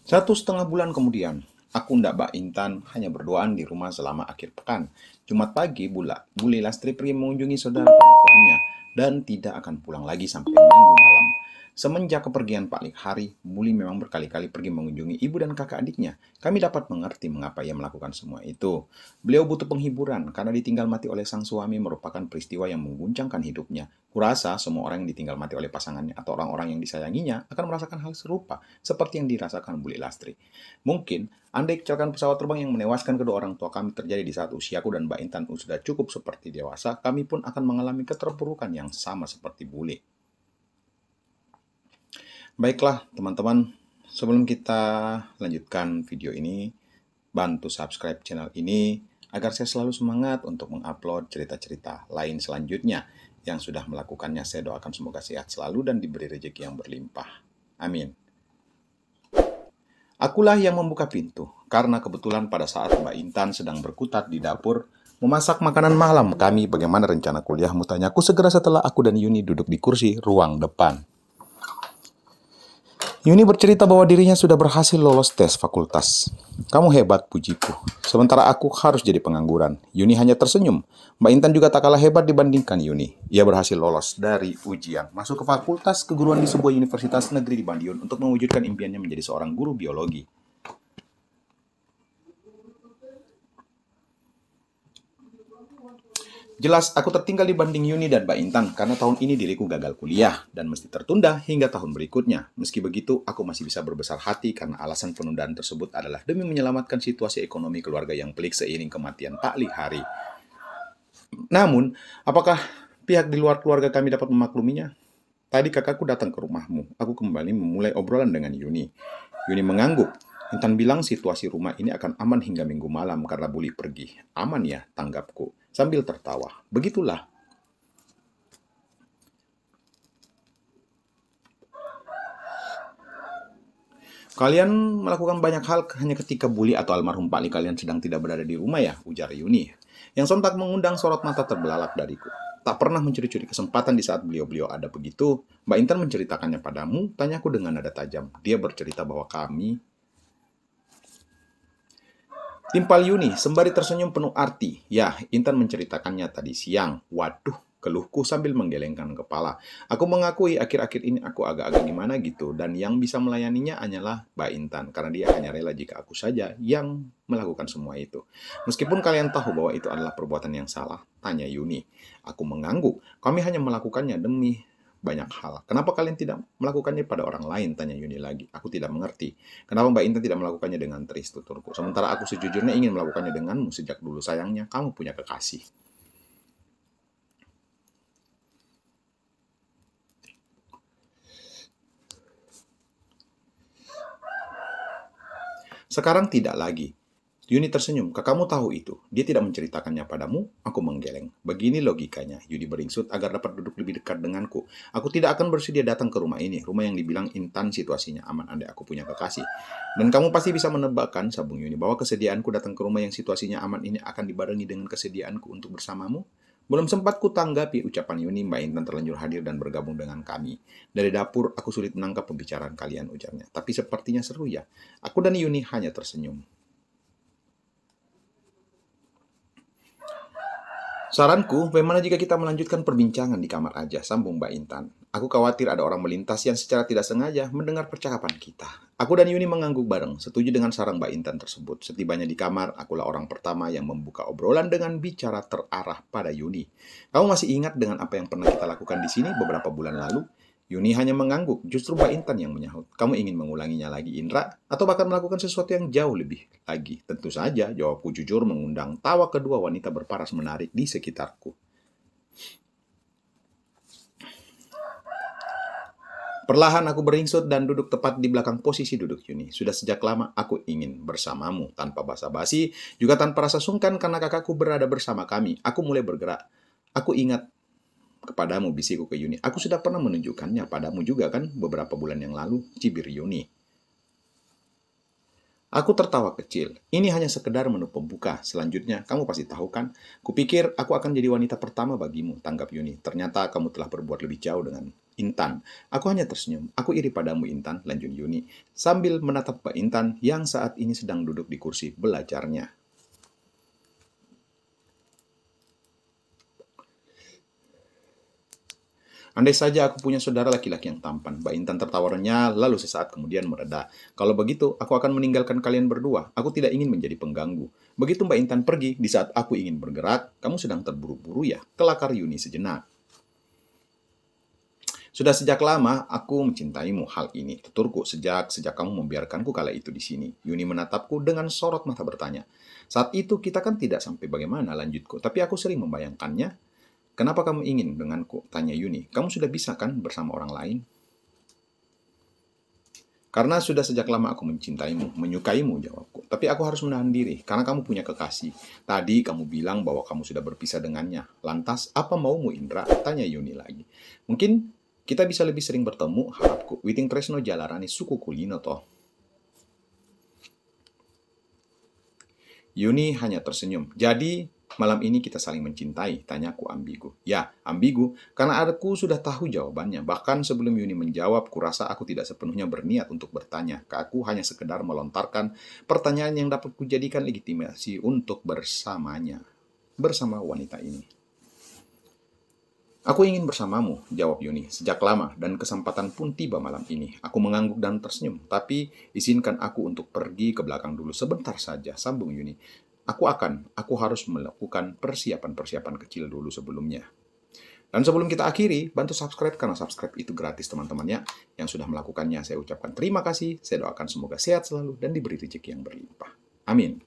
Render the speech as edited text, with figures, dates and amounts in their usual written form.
1,5 bulan kemudian, aku ndak Mbak Intan hanya berduaan di rumah selama akhir pekan. Jumat pagi, Buli Lastri pergi mengunjungi saudara perempuannya dan tidak akan pulang lagi sampai Minggu malam. Semenjak kepergian Pak Lik Hari, Buli memang berkali-kali pergi mengunjungi ibu dan kakak adiknya. Kami dapat mengerti mengapa ia melakukan semua itu. Beliau butuh penghiburan karena ditinggal mati oleh sang suami merupakan peristiwa yang mengguncangkan hidupnya. Kurasa semua orang yang ditinggal mati oleh pasangannya atau orang-orang yang disayanginya akan merasakan hal serupa seperti yang dirasakan Buli Lastri. Mungkin, andai kecelakaan pesawat terbang yang menewaskan kedua orang tua kami terjadi di saat usiaku dan Mbak Intan sudah cukup seperti dewasa, kami pun akan mengalami keterpurukan yang sama seperti Buli. Baiklah, teman-teman, sebelum kita lanjutkan video ini, bantu subscribe channel ini agar saya selalu semangat untuk mengupload cerita-cerita lain selanjutnya. Yang sudah melakukannya, saya doakan semoga sehat selalu dan diberi rezeki yang berlimpah. Amin. Akulah yang membuka pintu, karena kebetulan pada saat Mbak Intan sedang berkutat di dapur, memasak makanan malam kami. Bagaimana rencana kuliahmu? Tanyaku segera setelah aku dan Yuni duduk di kursi ruang depan. Yuni bercerita bahwa dirinya sudah berhasil lolos tes fakultas. Kamu hebat, pujiku. Sementara aku harus jadi pengangguran. Yuni hanya tersenyum. Mbak Intan juga tak kalah hebat dibandingkan Yuni. Ia berhasil lolos dari ujian, masuk ke fakultas keguruan di sebuah universitas negeri di Madiun untuk mewujudkan impiannya menjadi seorang guru biologi. Jelas, aku tertinggal dibanding Yuni dan Mbak Intan karena tahun ini diriku gagal kuliah dan mesti tertunda hingga tahun berikutnya. Meski begitu, aku masih bisa berbesar hati karena alasan penundaan tersebut adalah demi menyelamatkan situasi ekonomi keluarga yang pelik seiring kematian Pak Lihari. Namun, apakah pihak di luar keluarga kami dapat memakluminya? Tadi kakakku datang ke rumahmu. Aku kembali memulai obrolan dengan Yuni. Yuni mengangguk. Intan bilang situasi rumah ini akan aman hingga minggu malam karena Buli pergi. Aman ya, tanggapku. Sambil tertawa. Begitulah. Kalian melakukan banyak hal hanya ketika Buli atau almarhum Pak Li kalian sedang tidak berada di rumah ya, ujar Yuni. Yang sontak mengundang sorot mata terbelalak dariku. Tak pernah mencuri-curi kesempatan di saat beliau-beliau ada begitu. Mbak Intan menceritakannya padamu, tanyaku dengan nada tajam. Dia bercerita bahwa kami timpal Yuni, sembari tersenyum penuh arti. Ya, Intan menceritakannya tadi siang. Waduh, keluhku sambil menggelengkan kepala. Aku mengakui akhir-akhir ini aku agak-agak gimana gitu. Dan yang bisa melayaninya hanyalah Mbak Intan. Karena dia hanya rela jika aku saja yang melakukan semua itu. Meskipun kalian tahu bahwa itu adalah perbuatan yang salah, tanya Yuni. Aku mengangguk. Kami hanya melakukannya demi banyak hal. Kenapa kalian tidak melakukannya pada orang lain? Tanya Yuni lagi. Aku tidak mengerti. Kenapa Mbak Intan tidak melakukannya dengan Tris, tuturku. Sementara aku sejujurnya ingin melakukannya denganmu sejak dulu. Sayangnya, kamu punya kekasih. Sekarang tidak lagi. Yuni tersenyum. Kakakmu tahu itu. Dia tidak menceritakannya padamu. Aku menggeleng. Begini logikanya. Yuni beringsut agar dapat duduk lebih dekat denganku. Aku tidak akan bersedia datang ke rumah ini. Rumah yang dibilang Intan situasinya aman andai aku punya kekasih. Dan kamu pasti bisa menebakkan, sambung Yuni, bahwa kesediaanku datang ke rumah yang situasinya aman ini akan dibarengi dengan kesediaanku untuk bersamamu. Belum sempat ku tanggapi ucapan Yuni, Mbak Intan terlanjur hadir dan bergabung dengan kami. Dari dapur, aku sulit menangkap pembicaraan kalian, ujarnya. Tapi sepertinya seru ya. Aku dan Yuni hanya tersenyum. Saranku, bagaimana jika kita melanjutkan perbincangan di kamar aja, sambung Mbak Intan. Aku khawatir ada orang melintas yang secara tidak sengaja mendengar percakapan kita. Aku dan Yuni mengangguk bareng, setuju dengan saran Mbak Intan tersebut. Setibanya di kamar, akulah orang pertama yang membuka obrolan dengan bicara terarah pada Yuni. Kamu masih ingat dengan apa yang pernah kita lakukan di sini beberapa bulan lalu? Yuni hanya mengangguk, justru Mbak Intan yang menyahut. Kamu ingin mengulanginya lagi, Indra? Atau bahkan melakukan sesuatu yang jauh lebih lagi? Tentu saja, jawabku jujur mengundang tawa kedua wanita berparas menarik di sekitarku. Perlahan aku beringsut dan duduk tepat di belakang posisi duduk Yuni. Sudah sejak lama aku ingin bersamamu. Tanpa basa-basi, juga tanpa rasa sungkan karena kakakku berada bersama kami. Aku mulai bergerak. Aku ingat kepadamu, bisiku ke Yuni. Aku sudah pernah menunjukkannya padamu juga kan beberapa bulan yang lalu, cibir Yuni. Aku tertawa kecil. Ini hanya sekedar menu pembuka. Selanjutnya, kamu pasti tahu kan? Kupikir aku akan jadi wanita pertama bagimu, tanggap Yuni. Ternyata kamu telah berbuat lebih jauh dengan Intan. Aku hanya tersenyum. Aku iri padamu, Intan, lanjut Yuni. Sambil menatap Mbak Intan yang saat ini sedang duduk di kursi belajarnya. Andai saja aku punya saudara laki-laki yang tampan. Mbak Intan tertawa renyah, lalu sesaat kemudian mereda. Kalau begitu, aku akan meninggalkan kalian berdua. Aku tidak ingin menjadi pengganggu. Begitu Mbak Intan pergi, di saat aku ingin bergerak, kamu sedang terburu-buru ya? Kelakar Yuni sejenak. Sudah sejak lama aku mencintaimu hal ini. Tuturku sejak kamu membiarkanku kala itu di sini. Yuni menatapku dengan sorot mata bertanya. Saat itu kita kan tidak sampai bagaimana lanjutku, tapi aku sering membayangkannya. Kenapa kamu ingin denganku? Tanya Yuni. Kamu sudah bisa kan bersama orang lain? Karena sudah sejak lama aku mencintaimu, menyukaimu, jawabku. Tapi aku harus menahan diri, karena kamu punya kekasih. Tadi kamu bilang bahwa kamu sudah berpisah dengannya. Lantas, apa maumu, Indra? Tanya Yuni lagi. Mungkin kita bisa lebih sering bertemu, harapku. Witing tresno jalarani suku kulino toh. Yuni hanya tersenyum. Jadi, malam ini kita saling mencintai, tanyaku ambigu. Ya, ambigu, karena aku sudah tahu jawabannya. Bahkan sebelum Yuni menjawab, kurasa aku tidak sepenuhnya berniat untuk bertanya. Aku hanya sekedar melontarkan pertanyaan yang dapat kujadikan legitimasi untuk bersamanya. Bersama wanita ini. Aku ingin bersamamu, jawab Yuni, sejak lama, dan kesempatan pun tiba malam ini. Aku mengangguk dan tersenyum, tapi izinkan aku untuk pergi ke belakang dulu sebentar saja, sambung Yuni. Aku harus melakukan persiapan-persiapan kecil dulu sebelumnya. Dan sebelum kita akhiri, bantu subscribe karena subscribe itu gratis teman-teman ya. Yang sudah melakukannya, saya ucapkan terima kasih. Saya doakan semoga sehat selalu dan diberi rezeki yang berlimpah. Amin.